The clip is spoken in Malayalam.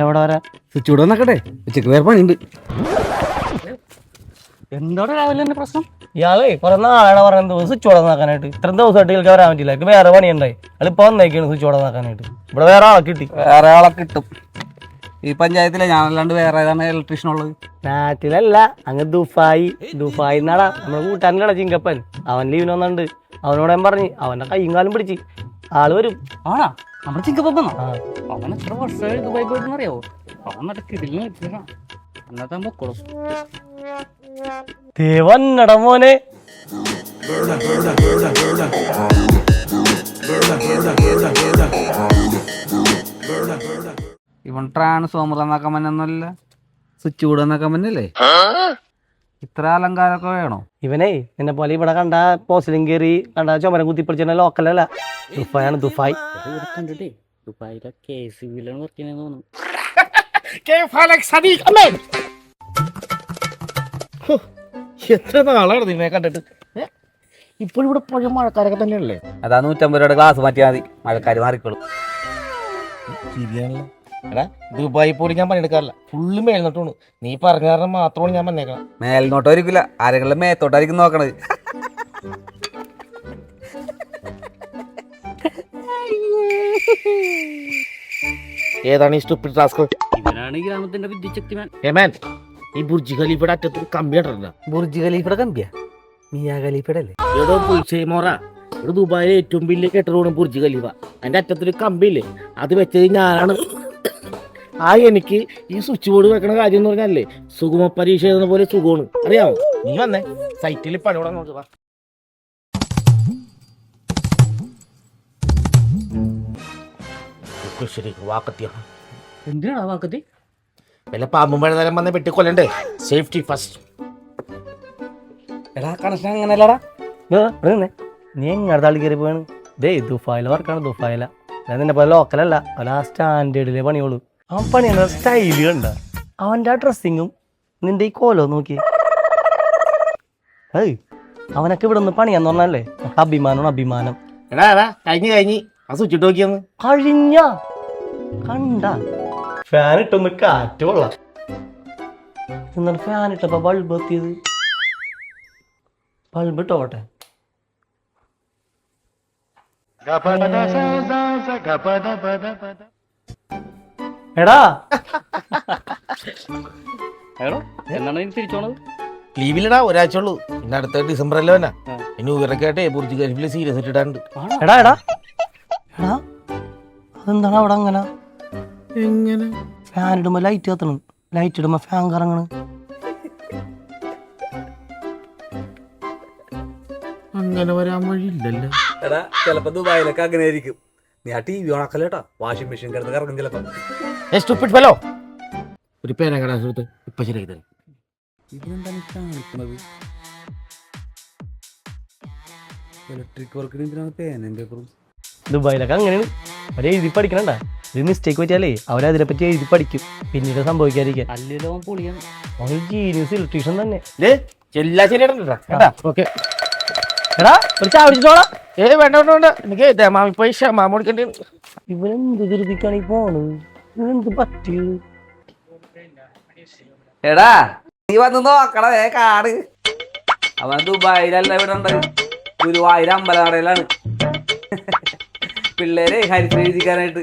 എവിടെ വരാ? സ്വിച്ച് ഇവിടെ നോക്കട്ടെ, ഉച്ചക്ക് വേറെ പണിയുണ്ട്. എന്തോടെ രാവിലെ തന്നെ പ്രശ്നം? ഇയാളെ കുറെ നാളെ പറയുന്നത് സ്വിച്ച് ഓടാൻ നോക്കാനായിട്ട്. ഇത്രയും ദിവസമായിട്ട് ഇയാൾക്ക് വരാൻ പറ്റില്ല. എനിക്ക് വേറെ പണിയുണ്ടായി. അതിപ്പോ വന്നേക്കാണ് സ്വിച്ച് ഓടാൻ നോക്കാനായിട്ട്. ഇവിടെ വേറെ ആളെ കിട്ടി. വേറെ ആളെ കിട്ടും ഈ പഞ്ചായത്തിലെ. ഞാനല്ലാണ്ട് വേറെ ഏതാണ് ഇലക്ട്രീഷ്യൻ ഉള്ളത്? നാട്ടിലല്ല, അങ്ങ് ദുബായ്. ദുബായി എന്നാടാ നമ്മുടെ കൂട്ടാനിലാണ് ചിങ്കപ്പൻ. അവൻ ലീവിന് വന്നുണ്ട്. അവനോട് ഞാൻ പറഞ്ഞു, അവന്റെ കൈയും കാലും പിടിച്ച് ആള് വരും. ആണാ? നമ്മുടെ ചിങ്കപ്പൻ അവൻ എത്ര വർഷമായി ദുബായി പോയിട്ടെന്ന് അറിയാവോ? അവൻ നടക്കില്ല അന്നത്തെ പൊക്കോളും. ദേവന്നട മോനെ. ഇവൻ ട്രാൻസ്ഫോമർ എന്നാക്കാൻ പറ്റൊന്നുമല്ല, സ്വിച്ച് ബോർഡ് എന്നാക്കാൻ പറ്റല്ലേ? ഇത്ര അലങ്കാരമൊക്കെ വേണോ? ഇവനെ എന്നെ പോലെ ഇവിടെ കണ്ട പോസ്റ്റിലും കയറി കണ്ട ചുമരം കുത്തിപ്പിടിച്ച ലോക്കലല്ല, ദുബായാണ് ദുബായ്. കണ്ടിട്ടേ ദുബായിലെ KCB-ലാണ് വർക്ക് ചെയ്യുന്നത് തോന്നുന്നു. എത്ര നാളാണ് നിന്നെ കണ്ടിട്ട്. ഇപ്പോൾ ഇവിടെ പഴയ മഴക്കാരൊക്കെ തന്നെയല്ലേ? അതാ 150 രൂപയുടെ ഗ്ലാസ് മാറ്റിയാൽ മതി, മഴക്കാർ മാറിക്കോളും. ശരിയാണല്ലോ. എടാ ദുബായി പോലും ഞാൻ പണിയെടുക്കാറില്ല, ഫുള്ള് മേൽനോട്ടാണ്. നീ പറഞ്ഞ കാരണം മാത്രമാണ് ഞാൻ വന്നേക്കണം. മേൽനോട്ടായിരിക്കില്ല, ആരെങ്കിലും മേത്തോട്ടായിരിക്കും നോക്കണത്. ഏതാണ് ഈ സ്റ്റുപ്പിഡ് ടാസ്ക്? ഇവനാണ് ഈ ഗ്രാമത്തിന്റെ വിദ്യുച്ഛക്തിമാൻ. ഈ ബുർജ് ഖലീഫയുടെ അറ്റത്ത് കമ്പി കണ്ടിട്ടുണ്ടോ? ബുർജ് ഖലീഫയുടെ കമ്പിയാ? മിയാ ഖലീഫയുടെ അല്ലേ? എടോ പുൽസേമോറ, ഇവിടെ ദുബായിലെ ഏറ്റവും വലിയ കെട്ടിടമാണ് ബുർജ് ഖലീഫ. അതിന്റെ അറ്റത്തൊരു കമ്പിയില്ലേ, അത് വെച്ചത് ഞാനാണ്. എനിക്ക് ഈ സ്വിച്ച് ബോർഡ് വെക്കണ കാര്യം എന്ന് പറഞ്ഞാലേ സുഗമ പരീക്ഷ എന്ന പോലെ സുഖമാണ്, അറിയാമോ? നീ വന്നേ സൈറ്റിൽ പണിയോടെ നോക്കുക. എന്തിനാണ് ആ വാക്കത്തി? വല്ല പാമ്പും പഴുതാരം വന്ന് വെട്ടിക്കൊല്ലണ്ടേ? Safety first. എടാ കണക്ഷൻ അങ്ങനെയല്ലടാ. നീ എങ്ങനെ തള്ളി കയറി പോയാണ്? ദേ ദുബായിലെ വർക്കാണ്, ദുബായില. ഞാൻ നിന്നെ പോലെ ലോക്കലല്ല, അവൻ ആ സ്റ്റാൻഡേർഡിലെ പണിയോളൂ. അവൻ പണിയുന്ന സ്റ്റൈല് കണ്ട, അവൻ്റെ ആ ഡ്രസ്സിങ്ങും നിന്റെ ഈ കോലോ നോക്കി. അവനൊക്കെ ഇവിടെ നിന്ന് പണിയാന്ന് പറഞ്ഞല്ലേ അഭിമാനമാണ്, അഭിമാനം. എടാ കഴിഞ്ഞ് ആ സ്വിച്ച് ഇട്ട് നോക്കിയെന്ന് കഴിഞ്ഞ കണ്ട ഫാൻ ഇട്ടൊന്ന് കാറ്റ് കൊള്ളാം. എന്നിട്ട് ഫാൻ ഇട്ടപ്പോ ബൾബ് എത്തിയത്. ബൾബ് ഇട്ടോട്ടെ. എടാ എന്നാണ് ഇനി തിരിച്ചോണത്? ലീവിലിടാ, ഒരാഴ്ച ഉള്ളൂ. പിന്നെ അടുത്ത ഡിസംബർ അല്ലേ വന്നാ. പിന്നെ ഉയരക്കാട്ടെ ബുർജ് ഖലീഫില് സീരിയസ് ആയിട്ട് ഇടാണ്ട്. എടാ എടാ എടാ അതെന്താണ് അവിടെ അങ്ങനെ? എങ്ങനെ ഫാൻ ഇടുമ്പോ ലൈറ്റ് കത്തണം, ലൈറ്റ് ഇടുമ്പോ ഫാൻ കറങ്ങണ്. അങ്ങനെ വരാൻ വഴിയില്ലല്ലോ. എടാ ചിലപ്പോ ദുബായിലൊക്കെ അങ്ങനെ ആയിരിക്കും. നീ ആ TV ഓണാക്കല്ലേട്ടാ, വാഷിംഗ് മെഷീൻ കിടന്ന് കറങ്ങും ചിലപ്പോ. ഒരു പേന കടാ സുഹൃത്ത്, ഇപ്പൊ ശരിയാക്കി തരാം. ഇതിനെന്താണ് കാണിക്കുന്നത്? ഇലക്ട്രിക് വർക്കിന് എന്തിനാണ് പേനയും പേപ്പറും? ദുബായിലൊക്കെ അങ്ങനെയാണ്. അവരെ എഴുതി പഠിക്കണണ്ട. ഒരു മിസ്റ്റേക്ക് പറ്റിയാലേ അവരതിനെ പറ്റി എഴുതി പഠിക്കും, പിന്നീട് സംഭവിക്കാതിരിക്കാൻ. അല്ലല്ലോ പൊളിയാണ്. അവൻ ജീനിയസ് ഇലക്ട്രീഷ്യൻ തന്നെ. എല്ലാം ശരിയാ. ഓക്കെ എടാ ഒരു ചായ പിടിച്ചോളാം. വേണ്ട വേണ്ട വേണ്ട, എനിക്ക് മാമി പൈസ മാമ കൊടുക്കണ്ടേ. ഇവനെന്ത് ധൃതിക്കാണ് ഈ പോണ്? ഇവനെന്ത് പറ്റിയത്? എടാ നീ വന്ന് നോക്കടാ, കാട്. അവൻ ദുബായിലല്ല, ഇവിടെ ഉണ്ട് ഗുരുവായൂർ അമ്പലനടയിലാണ്. പിള്ളേരെ ഹരിത എഴുതിക്കാനായിട്ട്.